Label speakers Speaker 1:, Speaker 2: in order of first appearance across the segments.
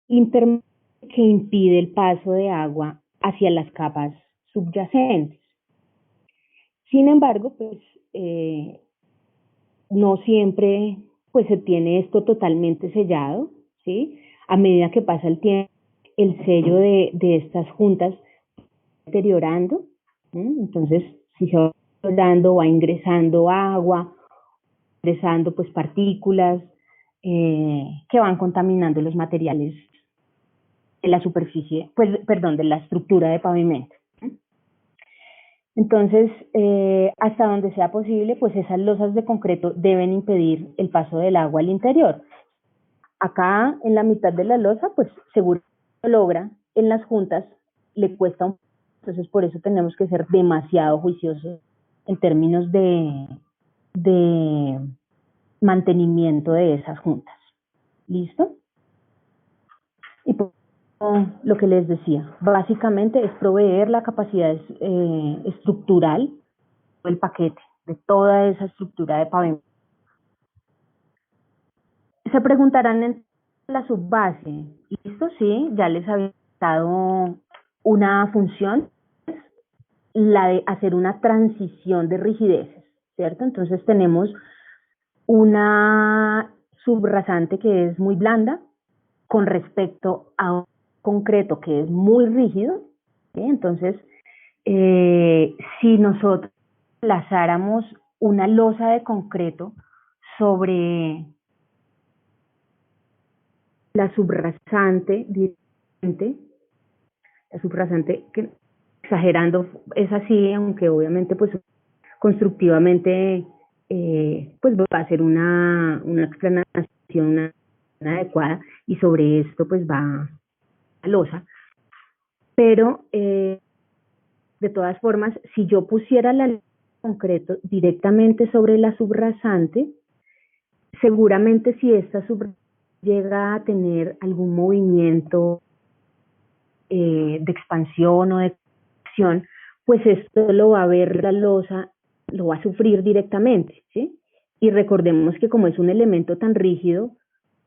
Speaker 1: intermedio que impide el paso de agua hacia las capas subyacentes. Sin embargo, pues no siempre pues se tiene esto totalmente sellado, ¿sí? A medida que pasa el tiempo, el sello de estas juntas deteriorando, ¿sí? Entonces, si se va deteriorando, va ingresando agua, ingresando pues partículas que van contaminando los materiales de la superficie, pues, perdón, de la estructura de pavimento. Entonces, hasta donde sea posible, pues esas losas de concreto deben impedir el paso del agua al interior. Acá, en la mitad de la losa, pues seguro lo logra. En las juntas le cuesta un poco. Entonces, por eso tenemos que ser demasiado juiciosos en términos de mantenimiento de esas juntas. ¿Listo? Y por lo que les decía, básicamente es proveer la capacidad estructural del paquete, de toda esa estructura de pavimento. Se preguntarán en la subbase, ¿listo? Sí, ya les había dado una función, la de hacer una transición de rigideces, ¿cierto? Entonces tenemos una subrasante que es muy blanda con respecto a un concreto que es muy rígido, ¿sí? Entonces, si nosotros plazáramos una losa de concreto sobre la subrasante, la subrasante que exagerando es así, aunque obviamente pues constructivamente pues va a ser una explanación una adecuada y sobre esto pues va la losa, pero de todas formas, si yo pusiera la concreto directamente sobre la subrasante, seguramente si esta subrasante llega a tener algún movimiento de expansión o de acción, pues esto lo va a ver la losa, lo va a sufrir directamente, ¿sí? Y recordemos que como es un elemento tan rígido,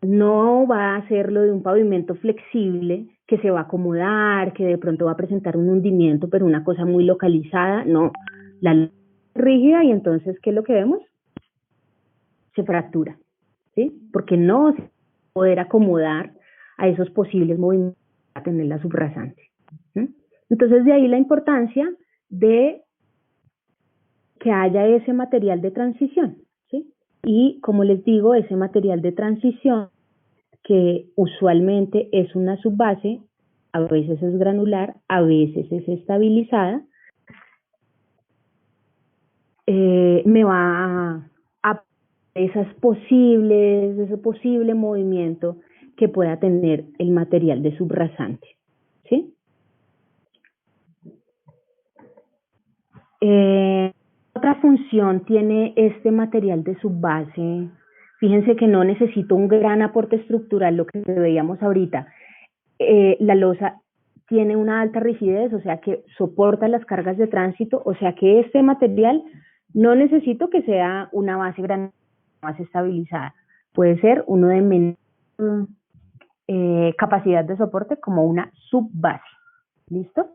Speaker 1: no va a hacerlo de un pavimento flexible que se va a acomodar, que de pronto va a presentar un hundimiento, pero una cosa muy localizada, no. La losa es rígida y entonces, ¿qué es lo que vemos? Se fractura, ¿sí? Porque no se va a poder acomodar a esos posibles movimientos que va a tener la subrasante. ¿Sí? Entonces, de ahí la importancia de que haya ese material de transición, ¿sí? Y como les digo, ese material de transición que usualmente es una subbase, a veces es granular, a veces es estabilizada, me va a ese posible movimiento que pueda tener el material de subrasante, ¿sí? Otra función tiene este material de subbase. Fíjense que no necesito un gran aporte estructural, lo que veíamos ahorita. La losa tiene una alta rigidez, o sea que soporta las cargas de tránsito, o sea que este material no necesito que sea una base grande, una base estabilizada. Puede ser uno de menor capacidad de soporte como una subbase. ¿Listo?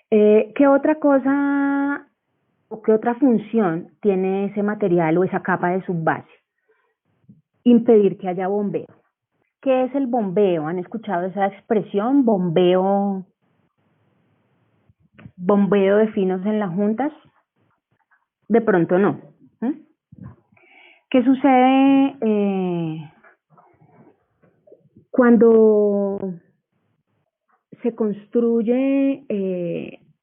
Speaker 1: ¿Qué otra cosa o qué otra función tiene ese material o esa capa de subbase? Impedir que haya bombeo. ¿Qué es el bombeo? ¿Han escuchado esa expresión? Bombeo de finos en las juntas. De pronto no. ¿Eh? ¿Qué sucede cuando se construye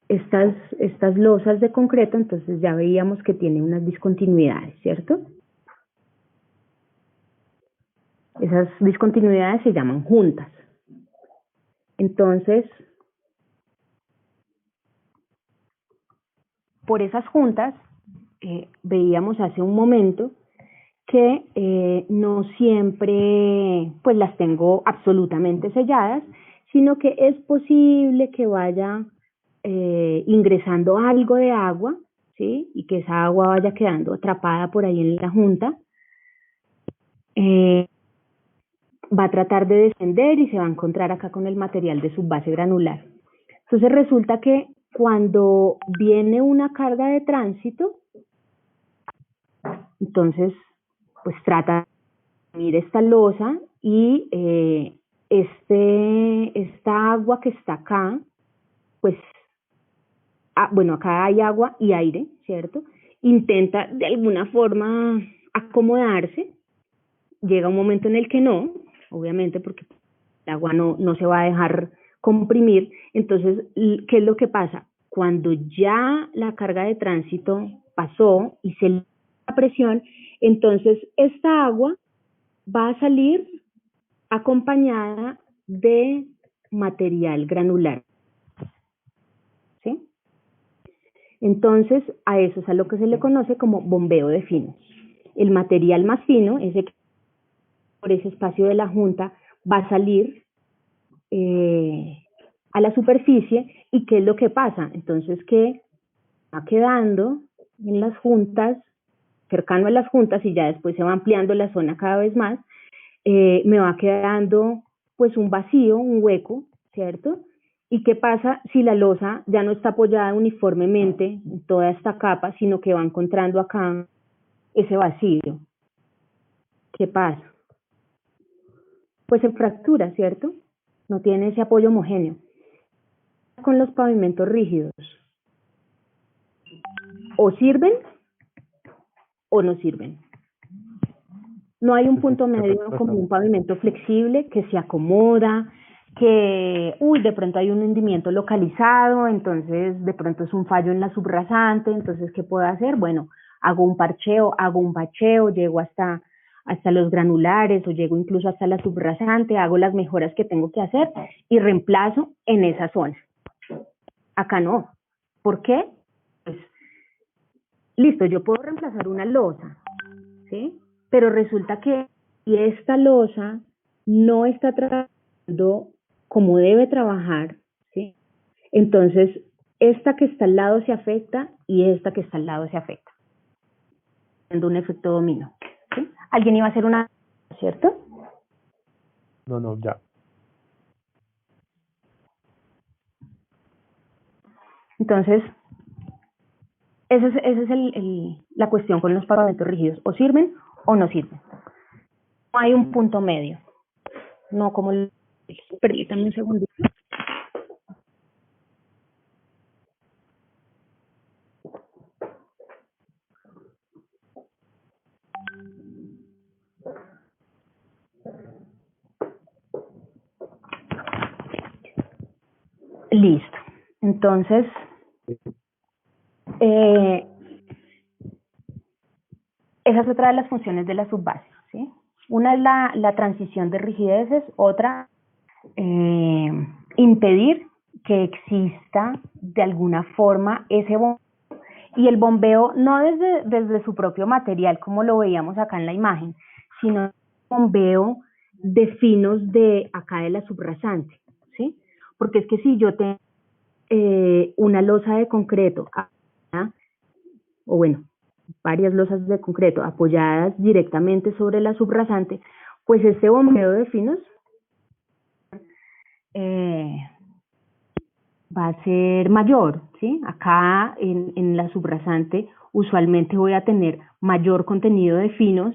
Speaker 1: estas losas de concreto? Entonces ya veíamos que tiene unas discontinuidades, ¿cierto? Esas discontinuidades se llaman juntas. Entonces, por esas juntas, veíamos hace un momento que no siempre pues las tengo absolutamente selladas, sino que es posible que vaya ingresando algo de agua, ¿sí? Y que esa agua vaya quedando atrapada por ahí en la junta. va a tratar de descender y se va a encontrar acá con el material de subbase granular. Entonces resulta que cuando viene una carga de tránsito, entonces pues trata de medir esta losa y esta agua que está acá, pues, bueno, acá hay agua y aire, ¿cierto? Intenta de alguna forma acomodarse, llega un momento en el que no, obviamente porque el agua no se va a dejar comprimir. Entonces, ¿qué es lo que pasa? Cuando ya la carga de tránsito pasó y se le da la presión, entonces esta agua va a salir acompañada de material granular, ¿sí? Entonces, a eso es a lo que se le conoce como bombeo de finos. El material más fino, ese que por ese espacio de la junta, va a salir a la superficie. ¿Y qué es lo que pasa? Entonces, que va quedando en las juntas, cercano a las juntas, y ya después se va ampliando la zona cada vez más, me va quedando pues un vacío, un hueco, ¿cierto? ¿Y qué pasa si la losa ya no está apoyada uniformemente en toda esta capa, sino que va encontrando acá ese vacío? ¿Qué pasa? Pues se fractura, ¿cierto? No tiene ese apoyo homogéneo. Con los pavimentos rígidos, o sirven o no sirven. No hay un punto medio como un pavimento flexible que se acomoda, que, de pronto hay un hundimiento localizado, entonces de pronto es un fallo en la subrasante, entonces ¿qué puedo hacer? Bueno, hago un parcheo, hago un bacheo, llego hasta los granulares o llego incluso hasta la subrasante, hago las mejoras que tengo que hacer y reemplazo en esa zona. Acá no. ¿Por qué? Pues, listo, yo puedo reemplazar una losa, ¿sí? Pero resulta que si esta losa no está trabajando como debe trabajar, ¿sí? Entonces, esta que está al lado se afecta y esta que está al lado se afecta. Haciendo un efecto dominó, ¿sí? ¿Alguien iba a hacer una, cierto?
Speaker 2: No, ya.
Speaker 1: Entonces, esa es la cuestión con los pavamentos rígidos. O sirven o no sirven. No hay un punto medio. No como el... Permítame un segundito. Listo. Entonces, esa es otra de las funciones de la subbase, ¿sí? Una es la transición de rigideces, otra, impedir que exista de alguna forma ese bombeo, y el bombeo no desde su propio material, como lo veíamos acá en la imagen, sino el bombeo de finos de acá de la subrasante, ¿sí? Porque es que si yo tengo una losa de concreto, o bueno, varias losas de concreto apoyadas directamente sobre la subrasante, pues este bombeo de finos va a ser mayor, ¿sí? Acá en la subrasante usualmente voy a tener mayor contenido de finos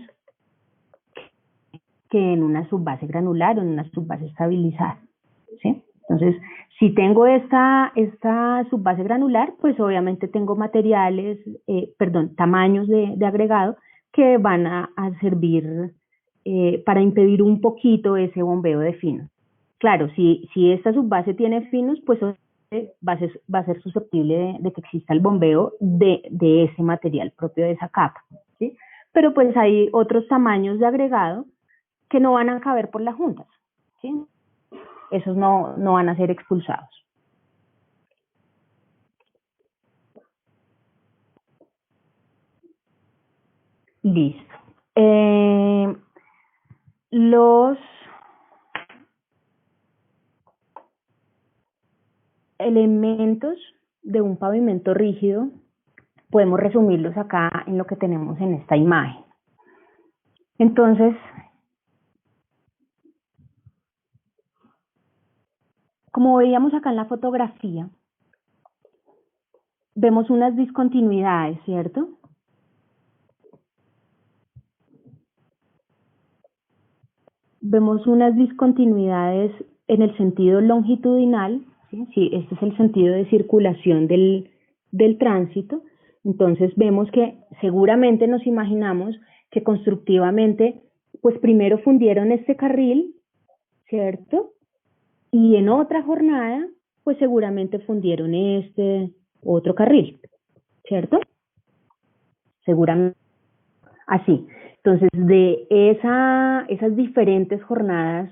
Speaker 1: que en una subbase granular o en una subbase estabilizada, ¿sí? Entonces, si tengo esta subbase granular, pues obviamente tengo materiales, tamaños de agregado que van a servir para impedir un poquito ese bombeo de finos. Claro, si esta subbase tiene finos, pues va a ser susceptible de que exista el bombeo de ese material propio de esa capa, ¿sí? Pero pues hay otros tamaños de agregado que no van a caber por las juntas, ¿sí? Esos no van a ser expulsados. Listo. Los elementos de un pavimento rígido podemos resumirlos acá en lo que tenemos en esta imagen. Entonces, Como veíamos acá en la fotografía, vemos unas discontinuidades, ¿cierto? Vemos unas discontinuidades en el sentido longitudinal, ¿sí? Sí, este es el sentido de circulación del tránsito. Entonces vemos que seguramente nos imaginamos que constructivamente, pues primero fundieron este carril, ¿cierto? Y en otra jornada, pues seguramente fundieron este otro carril, ¿cierto? Seguramente así. Entonces, de esas diferentes jornadas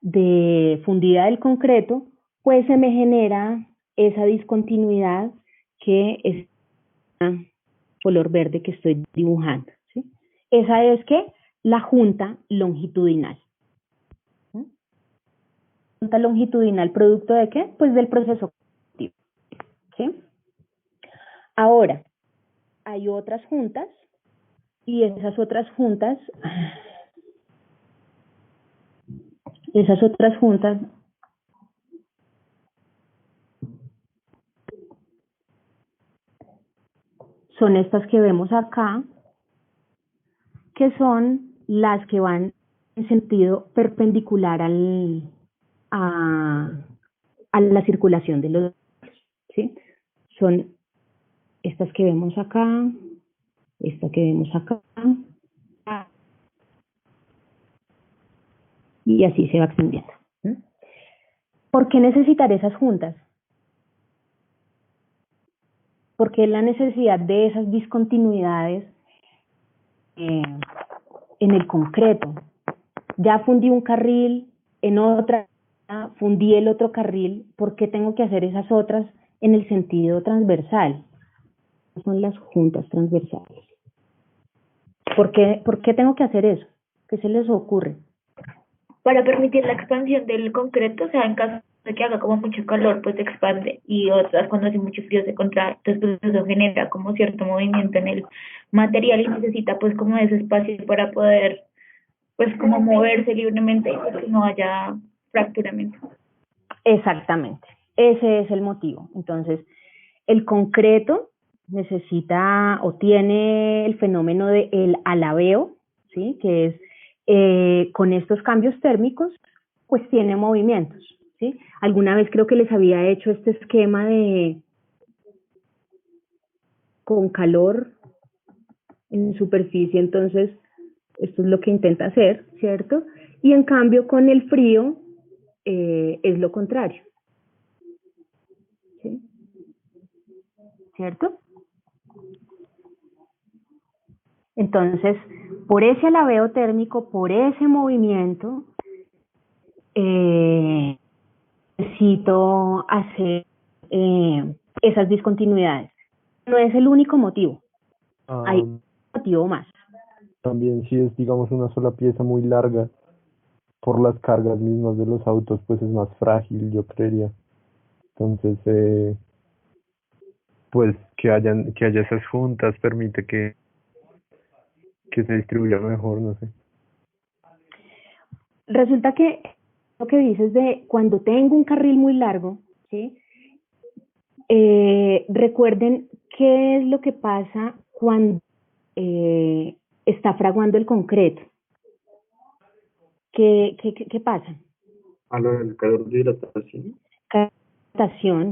Speaker 1: de fundida del concreto, pues se me genera esa discontinuidad que es el color verde que estoy dibujando, ¿sí? Esa es que la junta longitudinal. ¿Sí? Junta longitudinal, ¿producto de qué? Pues del proceso constructivo, ¿sí? Ahora, hay otras juntas y esas otras juntas son estas que vemos acá, que son las que van en sentido perpendicular a la circulación de los, ¿sí? Son estas que vemos acá, esta que vemos acá, y así se va extendiendo. ¿Por qué necesitar esas juntas? ¿Por qué la necesidad de esas discontinuidades en el concreto? Ya fundí un carril, en otra fundí el otro carril, ¿por qué tengo que hacer esas otras en el sentido transversal? Son las juntas transversales. ¿Por qué tengo que hacer eso? ¿Qué se les ocurre?
Speaker 3: Para permitir la expansión del concreto, o sea, en caso de que haga como mucho calor, pues se expande, y otras cuando hace mucho frío se contrae. Entonces, pues eso genera como cierto movimiento en el material y necesita pues como ese espacio para poder pues como moverse libremente y pues que no haya fracturamiento.
Speaker 1: Exactamente, ese es el motivo. Entonces, el concreto necesita o tiene el fenómeno del alabeo, ¿sí? Que es con estos cambios térmicos, pues tiene movimientos, ¿sí? Alguna vez creo que les había hecho este esquema de con calor en superficie, entonces esto es lo que intenta hacer, ¿cierto? Y en cambio con el frío es lo contrario, ¿sí? ¿Cierto? Entonces, por ese alabeo térmico, por ese movimiento, necesito hacer esas discontinuidades. No es el único motivo, hay un motivo más.
Speaker 2: También si es, digamos, una sola pieza muy larga, por las cargas mismas de los autos, pues es más frágil, yo creería. Entonces, pues que haya esas juntas permite que se distribuya mejor, no sé.
Speaker 1: Resulta que lo que dices de cuando tengo un carril muy largo, ¿sí? Recuerden qué es lo que pasa cuando está fraguando el concreto. ¿Qué pasa?
Speaker 4: A lo del calor de hidratación.
Speaker 1: Hidratación,